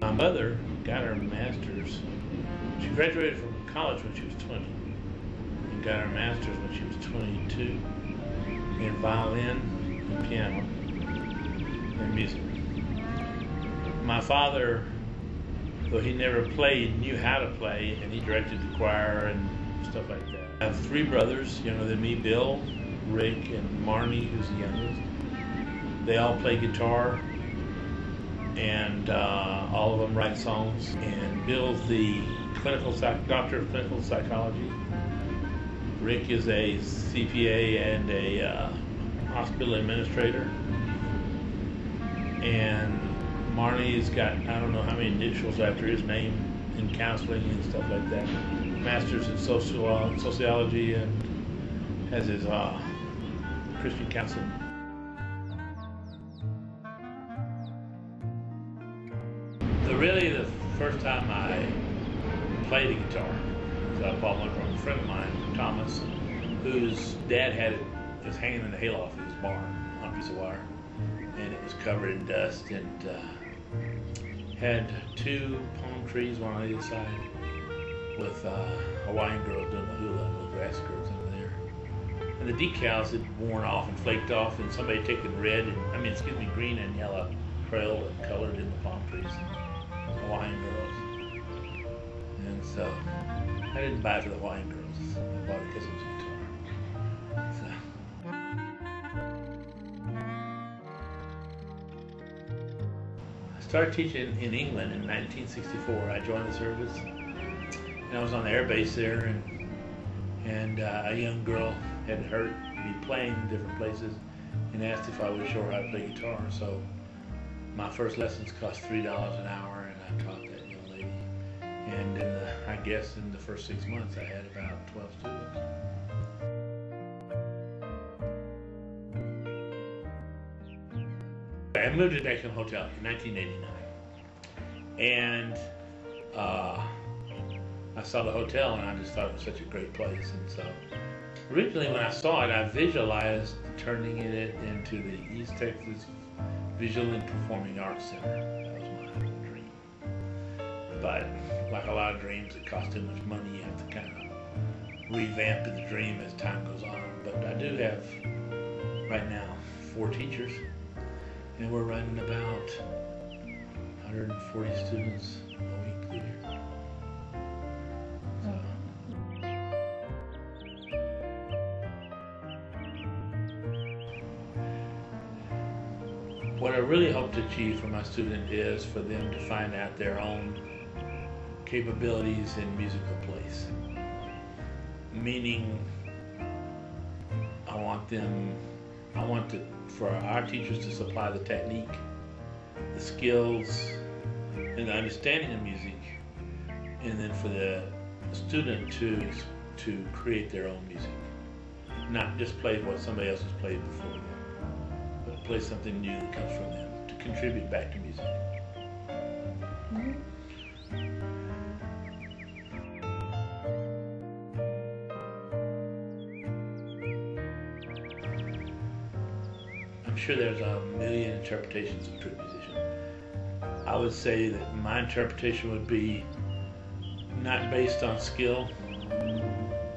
My mother got her master's. She graduated from college when she was 20 and got her master's when she was 22 in violin and piano and music. My father, though he never played, knew how to play, and he directed the choir and stuff like that. I have 3 brothers younger than me, Bill, Rick, and Marnie, who's the youngest. They all play guitar, and all of them write songs. And Bill's the doctor of clinical psychology. Rick is a CPA and a hospital administrator. And Marnie's got, I don't know how many initials after his name, in counseling and stuff like that. Master's in sociology, and has his Christian counseling. Really, the first time I played a guitar, I bought one from a friend of mine, Thomas, whose dad had it just hanging in the hayloft of his barn on a piece of wire, and it was covered in dust, and had 2 palm trees, one on either side, with Hawaiian girls doing the hula, little grassy girls over there. And the decals had worn off and flaked off, and somebody had taken green and yellow trail and colored in the palm trees. Hawaiian girls. And so I didn't buy it for the Hawaiian girls. I bought it because it was a guitar. I started teaching in England in 1964. I joined the service, and I was on the air base there, and a young girl had heard me playing in different places and asked if I would show her how to play guitar. So my first lessons cost $3 an hour, and I taught that young lady. And I guess in the first 6 months, I had about 12 students. I moved to Beckham Hotel in 1989, and I saw the hotel, and I just thought it was such a great place. And so originally when I saw it, I visualized turning it into the East Texas Visual and Performing Arts Center. That was my dream. But like a lot of dreams, it costs too much money. You have to kind of revamp the dream as time goes on. But I do have, right now, 4 teachers, and we're running about 140 students a week through here. What I really hope to achieve for my student is for them to find out their own capabilities in musical place. Meaning, for our teachers to supply the technique, the skills, and the understanding of music, and then for the student to create their own music. Not just play what somebody else has played before them, but play something new that comes from them to contribute back to music. I'm sure there's a million interpretations of true musician. I would say that my interpretation would be not based on skill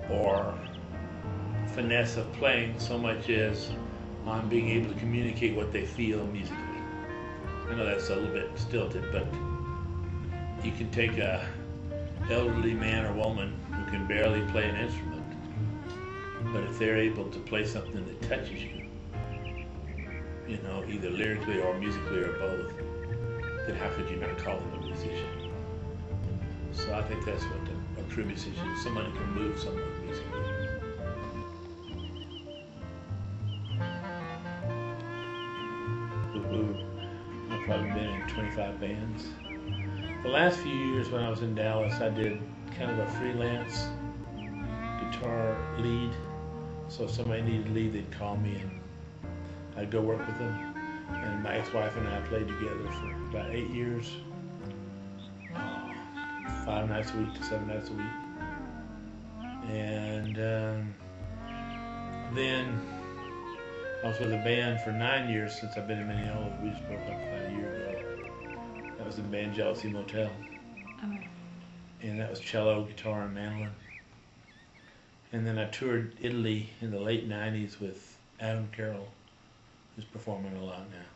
or finesse of playing so much as on being able to communicate what they feel musically. I know that's a little bit stilted, but you can take a elderly man or woman who can barely play an instrument, but if they're able to play something that touches you, either lyrically or musically or both, then how could you not call them a musician? So I think that's what a true musician is, someone who can move someone musically. I've probably been in 25 bands. The last few years when I was in Dallas, I did kind of a freelance guitar lead. So if somebody needed a lead, they'd call me and I'd go work with them. And my ex-wife and I played together for about 8 years, 5 nights a week to 7 nights a week. And then I was with a band for 9 years since I've been in Minneapolis. We just broke up about a year ago. That was the band Jealousy Motel. Oh. And that was cello, guitar, and mandolin. And then I toured Italy in the late 90s with Adam Carroll, who's performing a lot now.